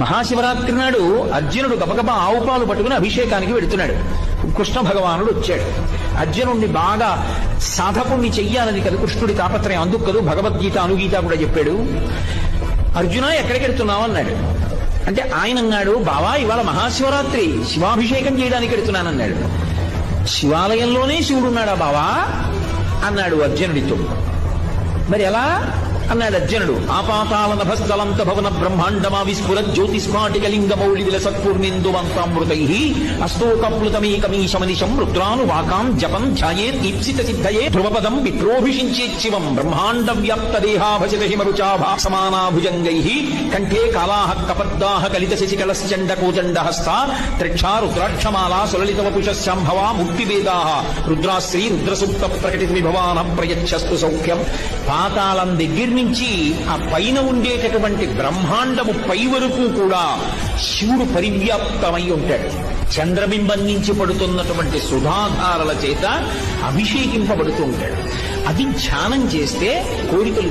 మహాశివరాత్రి నాడు అర్జునుడు గబగబా ఆవు పాలు పట్టుకుని అభిషేకానికి వెడుతున్నాడు. కృష్ణ భగవానుడు వచ్చాడు. అర్జునుడిని బాగా సాధకుణ్ణి చెయ్యాలని కదా కృష్ణుడి తాపత్రయం. అందుకు కదా భగవద్గీత అనుగీత కూడా చెప్పాడు. అర్జున ఎక్కడికి వెడుతున్నావు అన్నాడు. అంటే ఆయన అన్నాడు, బావా ఇవాళ మహాశివరాత్రి, శివాభిషేకం చేయడానికి వెడుతున్నానన్నాడు. శివాలయంలోనే శివుడున్నాడా బావా అన్నాడు అర్జునుడితో. మరి ఎలా అన్నాడు అర్జునుడు. ఆపాతాల నభస్థలంత భవన బ్రహ్మాండమా విస్ఫుర జ్యోతిస్మాటికలింగ మౌళి విలసత్పూర్ణిందువంతామృతై అస్తోకప్లుతమేకమీశమనిశం రుద్రానువాకాం జపం ధ్యాయేత్ ఈప్సిత సిద్ధయే ధ్రువపదం విప్రోభిషించేచ్చివం బ్రహ్మాండ వ్యాప్త దేహాభజత హిమరుచాభా సమానాభుజంగై కంఠే కాళాః కపర్దాః కలిత శశికళశ్చండ కోచండహస్త త్రిక్షా రుద్రాక్షమాలా సులలిత వపుషశాంభవా ముక్తివేదాః రుద్రాశ్రీ రుద్రసూక్త ప్రకటిత విభవాన ప్రయచ్చస్తు సౌఖ్యం. పాతాళం దగ్గర నుంచి ఆ పైన ఉండేటటువంటి బ్రహ్మాండము పై వరకు కూడా శివుడు పరివ్యాప్తమై ఉంటాడు. చంద్రబింబం నుంచి పడుతున్నటువంటి సుధాధారల చేత అభిషేకింపబడుతూ ఉంటాడు. అది ధ్యానం చేస్తే కోరికలు